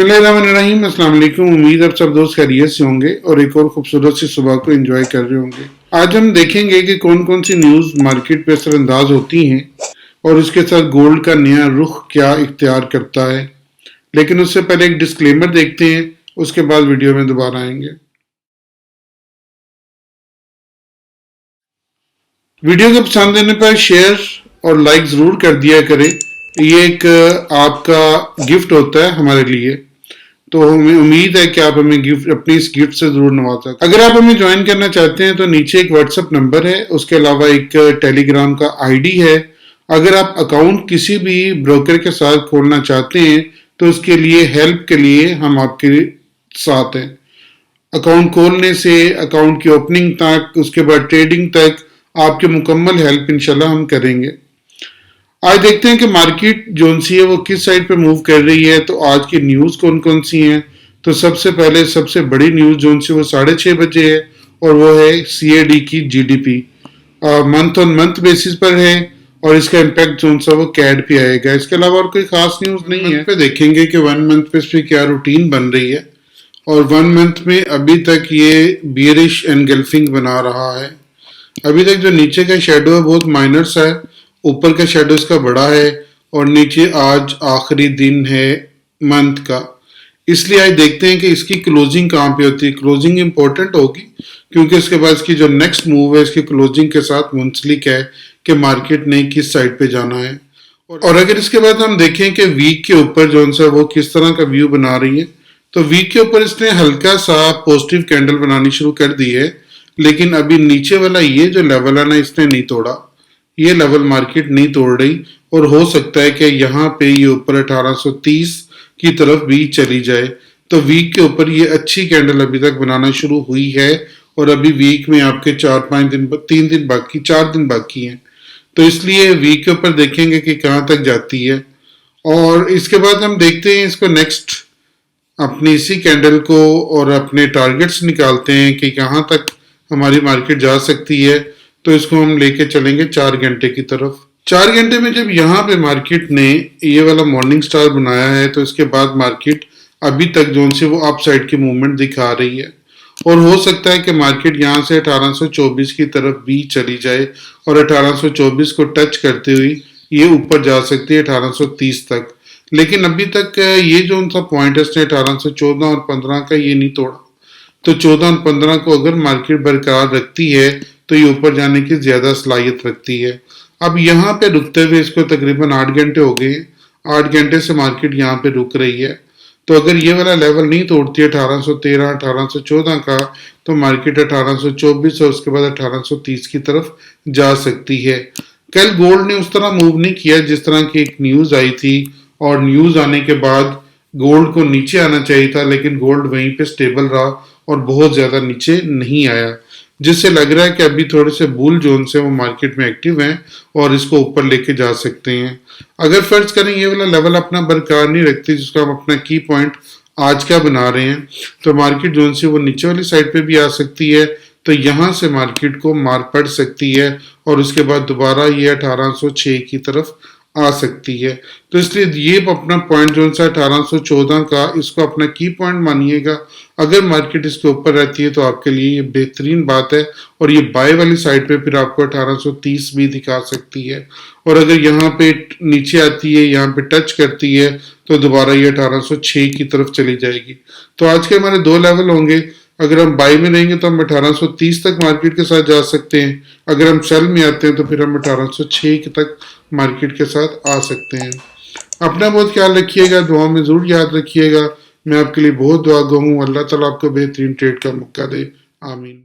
बिस्मिल्लाहिर्रहमानिर्रहीम। अस्सलाम वालेकुम। उम्मीद आप सब दोस्त खैरियत से होंगे और एक और खूबसूरत सी सुबह को एंजॉय कर रहे होंगे। आज हम देखेंगे कि कौन कौन सी न्यूज़ मार्केट पे असरअंदाज होती हैं और इसके साथ गोल्ड का नया रुख क्या इख्तियार करता है। लेकिन उससे पहले एक डिस्क्लेमर देखते हैं, उसके बाद वीडियो में दोबारा आएंगे। वीडियो को पसंद देने पर शेयर और लाइक ज़रूर कर दिया करें। ये एक आपका गिफ्ट होता है हमारे लिए, तो हमें उम्मीद है कि आप हमें गिफ्ट अपनी इस गिफ्ट से जरूर नवाजा। अगर आप हमें ज्वाइन करना चाहते हैं तो नीचे एक व्हाट्सएप नंबर है, उसके अलावा एक टेलीग्राम का आईडी है। अगर आप अकाउंट किसी भी ब्रोकर के साथ खोलना चाहते हैं तो उसके लिए हेल्प के लिए हम आपके साथ हैं। अकाउंट खोलने से अकाउंट की ओपनिंग तक, उसके बाद ट्रेडिंग तक आपकी मुकम्मल हेल्प इंशाल्लाह हम करेंगे। आज देखते हैं कि मार्केट जो सी है वो किस साइड पे मूव कर रही है। तो आज की न्यूज़ कौन कौन सी हैं। तो सबसे पहले सबसे बड़ी न्यूज़ जो सी वो 6:30 बजे है और वो है CAD की GDP month on month basis पर है और इसका इम्पैक्ट जो सा वो कैड पे आएगा। इसके अलावा और कोई खास न्यूज़ नहीं है। पे देखेंगे कि 1 मंथ पे इस पर क्या रूटीन बन रही है और 1 मंथ में अभी तक ये बियरिश एनगल्फिंग बना रहा है। अभी तक जो नीचे का शेडो है बहुत माइनर सा है, ऊपर का शेडो इसका बड़ा है और नीचे आज आखिरी दिन है मंथ का। इसलिए आज देखते हैं कि इसकी क्लोजिंग कहाँ पे होती है। क्लोजिंग इंपॉर्टेंट होगी क्योंकि इसके बाद इसकी जो नेक्स्ट मूव है इसकी क्लोजिंग के साथ मुंसलिक है कि मार्केट ने किस साइड पे जाना है। और अगर इसके बाद हम देखें कि वीक के ऊपर जो सा वो किस तरह का व्यू बना रही है, तो वीक के ऊपर इसने हल्का सा पॉजिटिव कैंडल बनानी शुरू कर दी है, लेकिन अभी नीचे वाला ये जो लेवल है ना इसने नहीं तोड़ा। ये लेवल मार्केट नहीं तोड़ रही और हो सकता है कि यहाँ पे ये ऊपर 1830 की तरफ भी चली जाए। तो वीक के ऊपर ये अच्छी कैंडल अभी तक बनाना शुरू हुई है और अभी वीक में आपके 4-5 दिन 3 दिन बाकी 4 दिन बाकी हैं। तो इसलिए वीक के ऊपर देखेंगे कि कहाँ तक जाती है और इसके बाद हम देखते हैं इसको नेक्स्ट अपनी इसी कैंडल को और अपने टारगेट्स निकालते हैं कि कहाँ तक हमारी मार्केट जा सकती है। तो इसको हम लेके चलेंगे 4 घंटे की तरफ। 4 घंटे में जब यहाँ पे मार्केट ने ये वाला मॉर्निंग स्टार बनाया है तो इसके बाद मार्केट अभी तक जो से वो अप साइड की मूवमेंट दिखा रही है और हो सकता है कि मार्केट यहाँ से 1824 की तरफ भी चली जाए और 1824 को टच करते हुए ये ऊपर जा सकती है 1830 तक। लेकिन अभी तक ये जो उनका पॉइंट है इसने 1814 और 15 का ये नहीं तोड़ा। तो 14 और 15 को अगर मार्केट बरकरार रखती है तो ये ऊपर जाने की ज्यादा सलाहियत रखती है। अब यहाँ पे रुकते हुए इसको तकरीबन 8 घंटे हो गए। 8 घंटे से मार्केट यहाँ पे रुक रही है। तो अगर ये वाला लेवल नहीं तोड़ती है 1813 1814 का, तो मार्केट 1824 और उसके बाद 1830 की तरफ जा सकती है। कल गोल्ड ने उस तरह मूव नहीं किया जिस तरह की एक न्यूज आई थी और न्यूज आने के बाद गोल्ड को नीचे आना चाहिए था, लेकिन गोल्ड वहीं पे स्टेबल रहा और बहुत ज्यादा नीचे नहीं आया, जिससे लग रहा है कि अभी थोड़े से बुल जोन से वो मार्केट में एक्टिव हैं और इसको ऊपर लेके जा सकते हैं। अगर फर्ज करें ये वाला लेवल अपना बरकरार नहीं रखती जिसको हम अपना की पॉइंट आज का बना रहे हैं, तो मार्केट जोन से वो नीचे वाली साइड पे भी आ सकती है। तो यहाँ से मार्केट को मार पड़ सकती है और उसके बाद दोबारा ये 1806 की तरफ आ सकती है। तो इसलिए ये अपना पॉइंट जो सा 1814 का इसको अपना की पॉइंट मानिएगा। अगर मार्केट इसके ऊपर रहती है तो आपके लिए ये बेहतरीन बात है और ये बाय वाली साइड पे फिर आपको 1830 भी दिखा सकती है। और अगर यहाँ पे नीचे आती है, यहाँ पे टच करती है, तो दोबारा ये 1806 की तरफ चली जाएगी। तो आज के हमारे 2 लेवल होंगे। अगर हम बाई में रहेंगे तो हम 1830 तक मार्केट के साथ जा सकते हैं। अगर हम सेल में आते हैं तो फिर हम 1806 तक मार्केट के साथ आ सकते हैं। अपना बहुत ख्याल रखिएगा, दुआ में जरूर याद रखिएगा। मैं आपके लिए बहुत दुआ गो हूँ। अल्लाह ताला आपको बेहतरीन ट्रेड का मौका दे। आमीन।